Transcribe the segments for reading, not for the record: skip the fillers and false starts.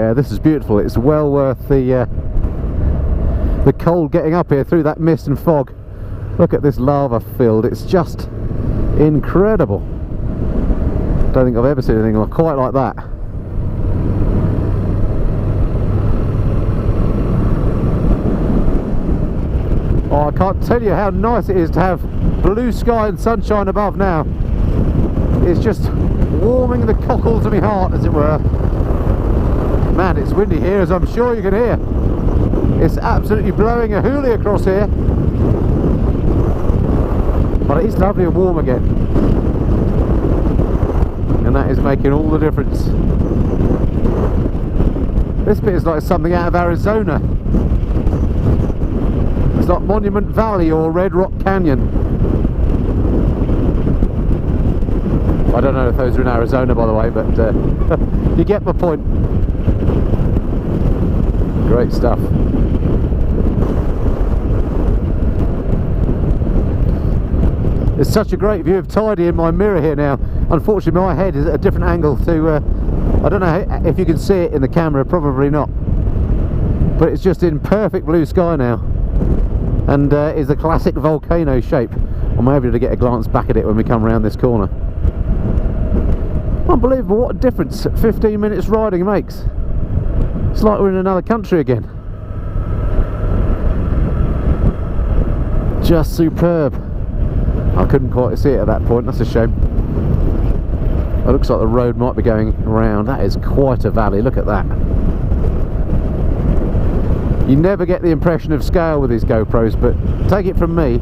Yeah, this is beautiful. It's well worth the cold getting up here through that mist and fog. Look at this lava field. It's just incredible. Don't think I've ever seen anything quite like that. Oh, I can't tell you how nice it is to have blue sky and sunshine above now. It's just warming the cockles of my heart, as it were. Man, it's windy here, as I'm sure you can hear. It's absolutely blowing a hoolie across here. But it is lovely and warm again. And that is making all the difference. This bit is like something out of Arizona. It's like Monument Valley or Red Rock Canyon. I don't know if those are in Arizona, by the way, but you get my point. Great stuff. It's such a great view of Tidy in my mirror here now. Unfortunately, my head is at a different angle to... I don't know if you can see it in the camera, probably not. But it's just in perfect blue sky now. And is a classic volcano shape. I'm able to get a glance back at it when we come around this corner. Unbelievable what a difference 15 minutes riding makes. It's like we're in another country again. Just superb. I couldn't quite see it at that point, that's a shame. It looks like the road might be going around. That is quite a valley, look at that. You never get the impression of scale with these GoPros, but take it from me,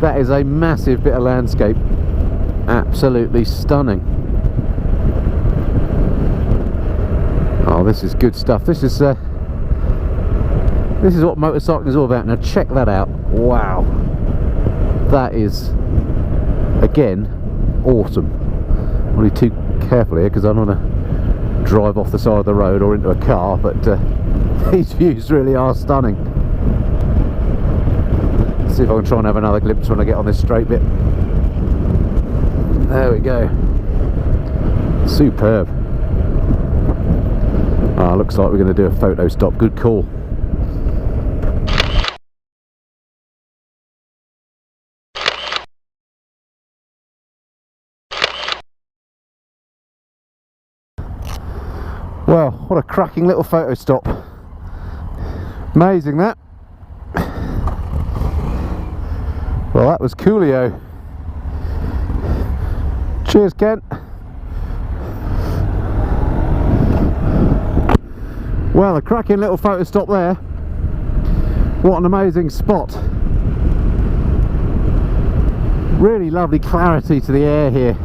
that is a massive bit of landscape. Absolutely stunning. Oh, this is good stuff. This is what motorcycling is all about. Now check that out. Wow, that is again awesome. I'll be too careful here because I don't want to drive off the side of the road or into a car, but these views really are stunning. Let's see if I can try and have another glimpse when I get on this straight bit. There we go. Superb. Ah, looks like we're going to do a photo stop. Good call. Well, what a cracking little photo stop. Amazing that. Well, that was coolio. Cheers, Kent. Well, a cracking little photo stop there. What an amazing spot. Really lovely clarity to the air here.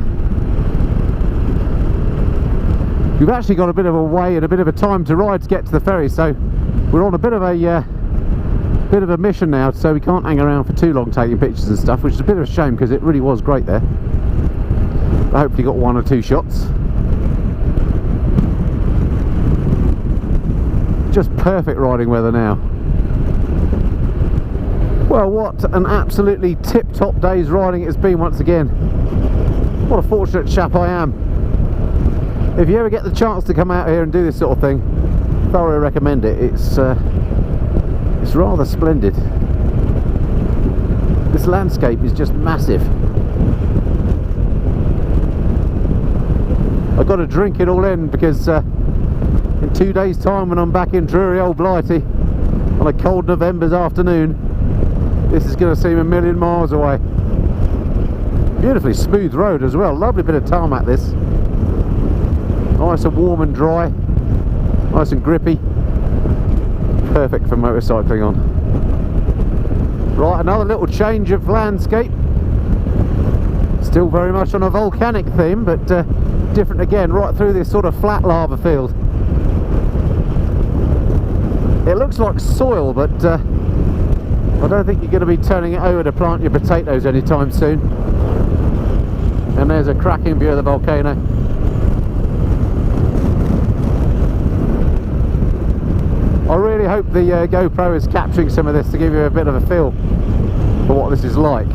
We've actually got a bit of a way and a bit of a time to ride to get to the ferry, so we're on a bit of a mission now, so we can't hang around for too long taking pictures and stuff, which is a bit of a shame because it really was great there. I hopefully got one or two shots. Just perfect riding weather now. Well, what an absolutely tip-top day's riding it's been once again. What a fortunate chap I am. If you ever get the chance to come out here and do this sort of thing, thoroughly recommend it. It's rather splendid. This landscape is just massive. I've got to drink it all in because in 2 days' time, when I'm back in dreary old Blighty on a cold November's afternoon, this is going to seem a million miles away. Beautifully smooth road as well. Lovely bit of tarmac this. Nice and warm and dry, nice and grippy, perfect for motorcycling on. Right, another little change of landscape, still very much on a volcanic theme, but different again, right through this sort of flat lava field. It looks like soil, but I don't think you're going to be turning it over to plant your potatoes anytime soon. And there's a cracking view of the volcano. I really hope the GoPro is capturing some of this to give you a bit of a feel for what this is like.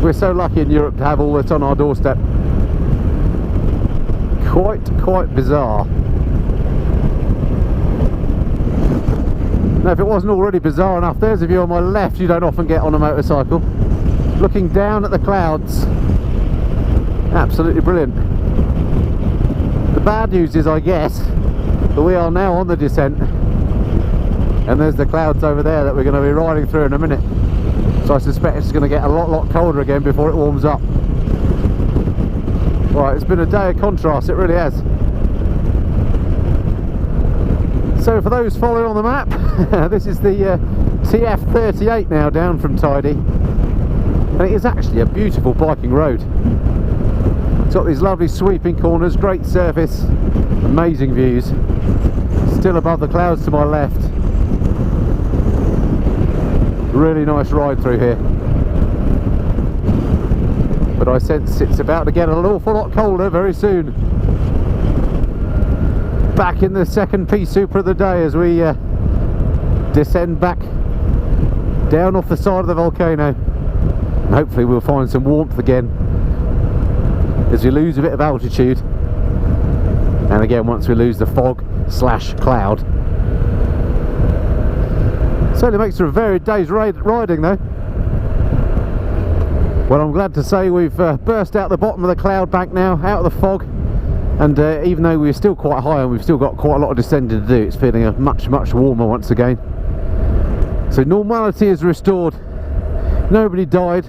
We're so lucky in Europe to have all this on our doorstep. Quite bizarre. Now, if it wasn't already bizarre enough, there's a view on my left you don't often get on a motorcycle. Looking down at the clouds. Absolutely brilliant. The bad news is, I guess, that we are now on the descent. And there's the clouds over there that we're going to be riding through in a minute. So I suspect it's going to get a lot colder again before it warms up. Right, it's been a day of contrast, it really has. So for those following on the map, this is the TF38 now, down from Tidy. And it is actually a beautiful biking road. It's got these lovely sweeping corners, great surface, amazing views. Still above the clouds to my left. Really nice ride through here. But I sense it's about to get an awful lot colder very soon. Back in the second pea super of the day as we descend back down off the side of the volcano. And hopefully we'll find some warmth again as we lose a bit of altitude, and again once we lose the fog slash cloud. Certainly makes for a varied day's riding though. Well, I'm glad to say we've burst out the bottom of the cloud bank now, out of the fog, and even though we're still quite high and we've still got quite a lot of descending to do, it's feeling much warmer once again. So normality is restored. Nobody died.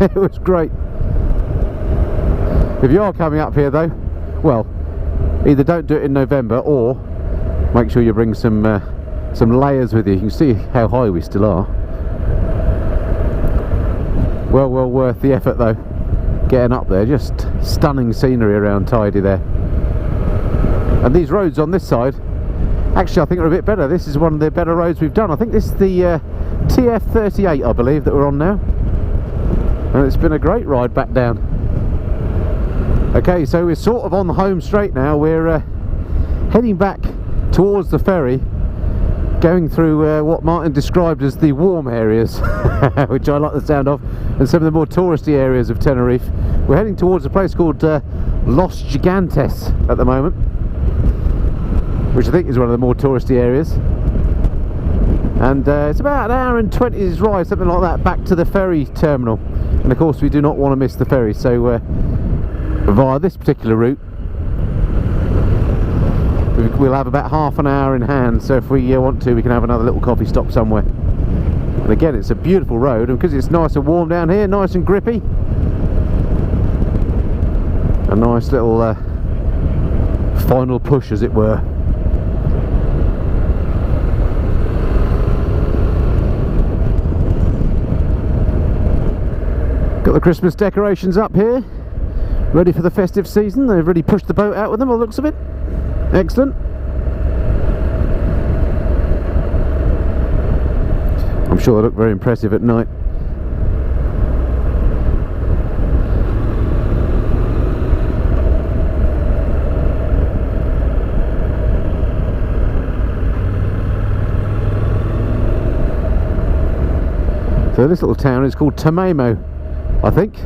It was great. If you are coming up here though, well, either don't do it in November or make sure you bring some layers with you. You can see how high we still are. Well worth the effort though, getting up there. Just stunning scenery around Tidy there. And these roads on this side, actually I think are a bit better. This is one of the better roads we've done. I think this is the TF38 I believe that we're on now. And it's been a great ride back down. Okay, so we're sort of on the home straight now. We're heading back towards the ferry, going through what Martin described as the warm areas, which I like the sound of, and some of the more touristy areas of Tenerife. We're heading towards a place called Los Gigantes at the moment, which I think is one of the more touristy areas. And it's about an hour and 20's ride, something like that, back to the ferry terminal. And of course we do not want to miss the ferry, so via this particular route we'll have about half an hour in hand, so if we want to, we can have another little coffee stop somewhere. And again, it's a beautiful road, and because it's nice and warm down here, nice and grippy, a nice little final push as it were. Got the Christmas decorations up here, ready for the festive season. They've really pushed the boat out with them, by the looks of it. Excellent. I'm sure they look very impressive at night. So this little town is called Tamaimo, I think.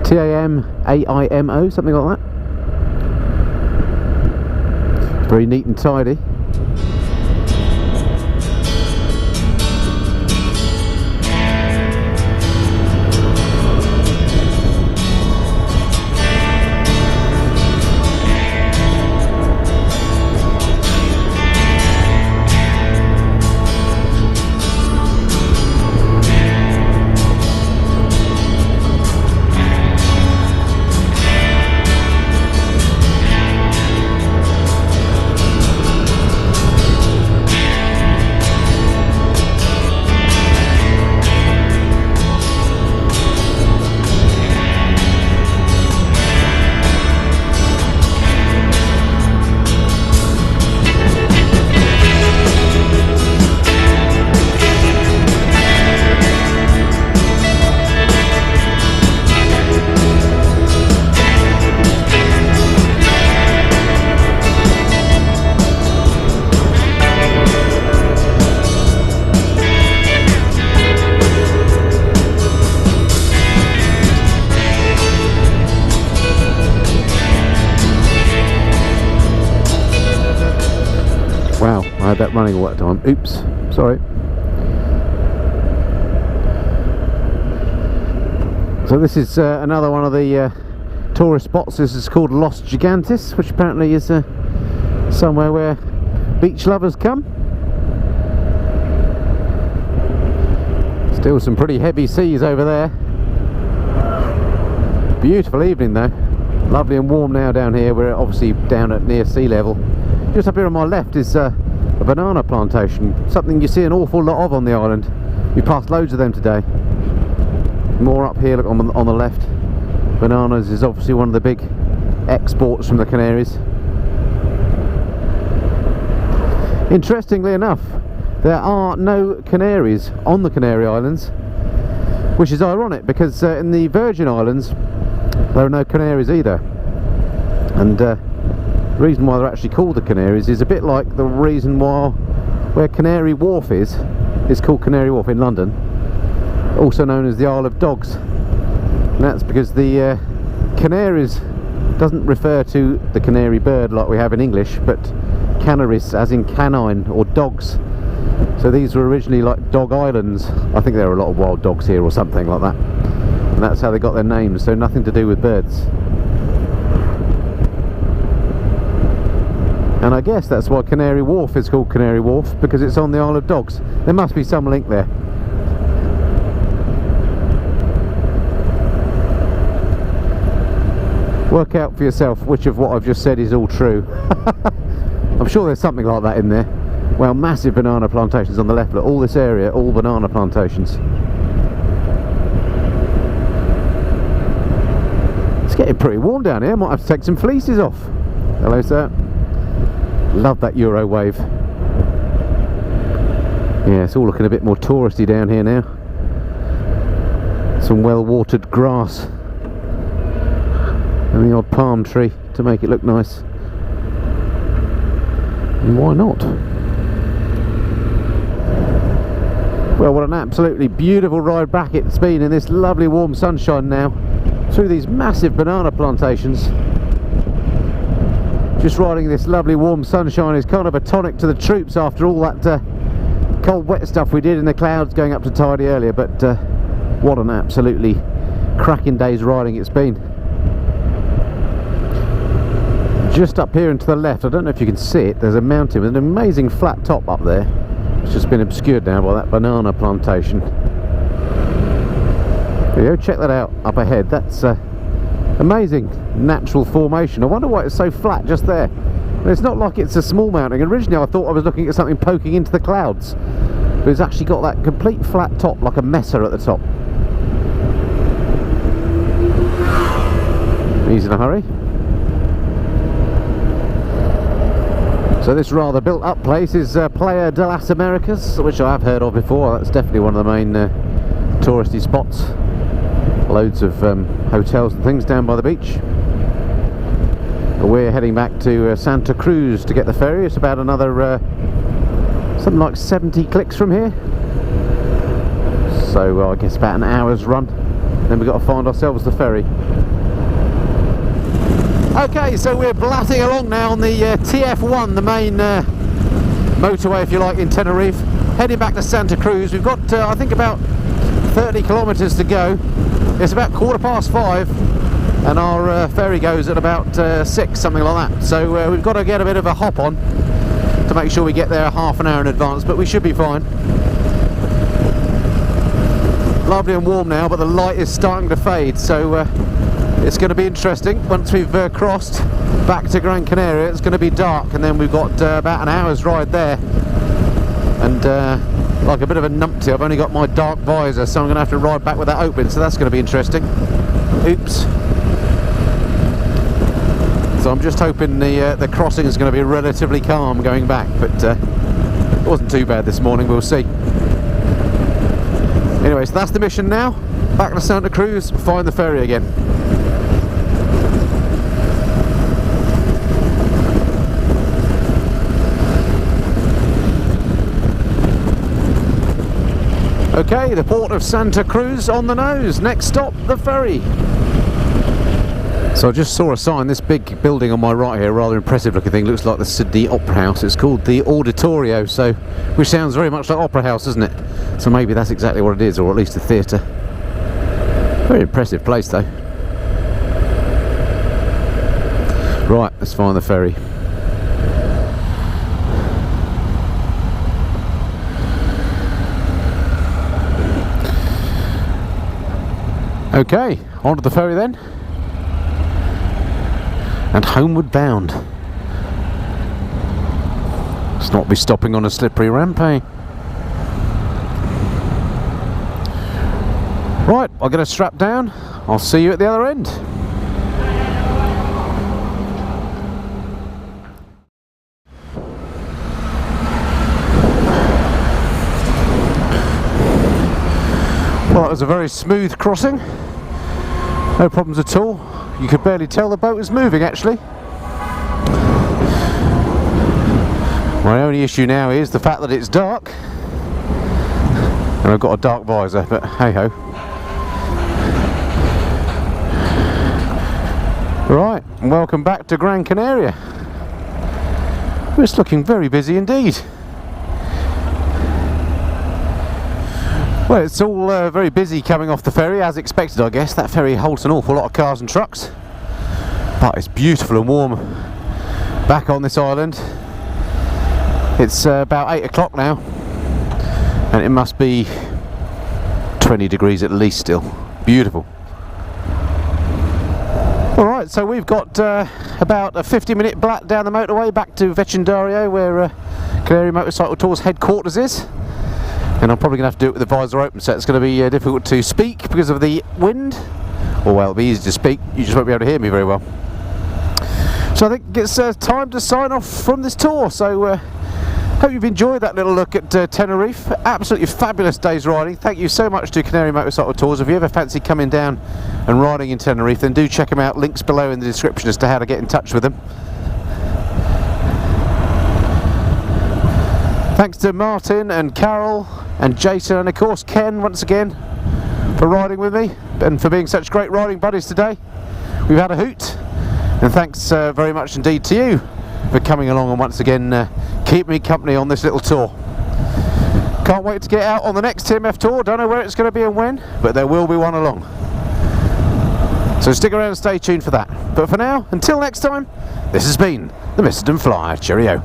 T-A-M-A-I-M-O, something like that. Very neat and tidy. had that running all that time. Oops, sorry. So this is another one of the tourist spots. This is called Los Gigantes, which apparently is somewhere where beach lovers come. Still some pretty heavy seas over there. Beautiful evening though. Lovely and warm now down here. We're obviously down at near sea level. Just up here on my left is a banana plantation. Something you see an awful lot of on the island. We passed loads of them today. More up here, look, on the left. Bananas is obviously one of the big exports from the Canaries. Interestingly enough, there are no Canaries on the Canary Islands, which is ironic because in the Virgin Islands there are no Canaries either. And the reason why they're actually called the Canaries is a bit like the reason why where Canary Wharf is called Canary Wharf in London, also known as the Isle of Dogs. And that's because the Canaries doesn't refer to the canary bird like we have in English, but Canaries as in canine or dogs. So these were originally like dog islands. I think there are a lot of wild dogs here or something like that, and that's how they got their names, so nothing to do with birds. And I guess that's why Canary Wharf is called Canary Wharf, because it's on the Isle of Dogs. There must be some link there. Work out for yourself which of what I've just said is all true. I'm sure there's something like that in there. Well, massive banana plantations on the left. Look, all this area, all banana plantations. It's getting pretty warm down here. Might have to take some fleeces off. Hello, sir. Love that Euro wave. Yeah, it's all looking a bit more touristy down here now. Some well-watered grass and the odd palm tree to make it look nice. And why not? Well, what an absolutely beautiful ride back it's been in this lovely warm sunshine now, through these massive banana plantations. Just riding this lovely warm sunshine is kind of a tonic to the troops after all that cold wet stuff we did in the clouds going up to Tidy earlier. But what an absolutely cracking day's riding it's been. Just up here and to the left, I don't know if you can see it, there's a mountain with an amazing flat top up there. It's just been obscured now by that banana plantation. There you go, check that out up ahead. That's amazing natural formation. I wonder why it's so flat just there. And it's not like it's a small mountain. Originally I thought I was looking at something poking into the clouds, but it's actually got that complete flat top like a messer at the top. He's in a hurry. So this rather built up place is Playa de las Americas, which I have heard of before. That's definitely one of the main touristy spots. Loads of hotels and things down by the beach. But we're heading back to Santa Cruz to get the ferry. It's about another something like 70 clicks from here. So I guess about an hour's run. Then we've got to find ourselves the ferry. Okay, so we're blatting along now on the TF1, the main motorway, if you like, in Tenerife, heading back to Santa Cruz. We've got, I think, about 30 kilometres to go. It's about 5:15, and our ferry goes at about 6, something like that. So we've got to get a bit of a hop on to make sure we get there half an hour in advance, but we should be fine. Lovely and warm now, but the light is starting to fade, so it's going to be interesting. Once we've crossed back to Gran Canaria, it's going to be dark, and then we've got about an hour's ride there. And like a bit of a numpty, I've only got my dark visor, so I'm going to have to ride back with that open, so that's going to be interesting. Oops. So I'm just hoping the crossing is going to be relatively calm going back, but it wasn't too bad this morning, we'll see. Anyway, so that's the mission now. Back to Santa Cruz, find the ferry again. Okay, the port of Santa Cruz on the nose. Next stop, the ferry. So I just saw a sign, this big building on my right here, rather impressive looking thing, looks like the Sydney Opera House. It's called the Auditorio, so which sounds very much like Opera House, doesn't it? So maybe that's exactly what it is, or at least a theatre. Very impressive place though. Right, let's find the ferry. Okay, onto the ferry then. And homeward bound. Let's not be stopping on a slippery ramp, eh? Right, I'll get a strap down. I'll see you at the other end. Well, it was a very smooth crossing. No problems at all. You could barely tell the boat was moving, actually. My only issue now is the fact that it's dark. And I've got a dark visor, but hey-ho. Right, and welcome back to Gran Canaria. It's looking very busy indeed. Well, it's all very busy coming off the ferry, as expected, I guess. That ferry holds an awful lot of cars and trucks. But it's beautiful and warm back on this island. It's about 8 o'clock now, and it must be 20 degrees at least still. Beautiful. Alright, so we've got about a 50-minute blat down the motorway back to Vecindario, where Canary Motorcycle Tours headquarters is. And I'm probably going to have to do it with the visor open, so it's going to be difficult to speak because of the wind. Or well, it'll be easy to speak, you just won't be able to hear me very well. So I think it's time to sign off from this tour. So hope you've enjoyed that little look at Tenerife. Absolutely fabulous day's riding. Thank you so much to Canary Motorcycle Tours. If you ever fancy coming down and riding in Tenerife, then do check them out. Links below in the description as to how to get in touch with them. Thanks to Martin and Carol and Jason and of course Ken once again for riding with me and for being such great riding buddies today. We've had a hoot, and thanks very much indeed to you for coming along and once again keep me company on this little tour. Can't wait to get out on the next TMF tour. Don't know where it's going to be and when, but there will be one along. So stick around and stay tuned for that. But for now, until next time, this has been the Mr. Fly. Cheerio.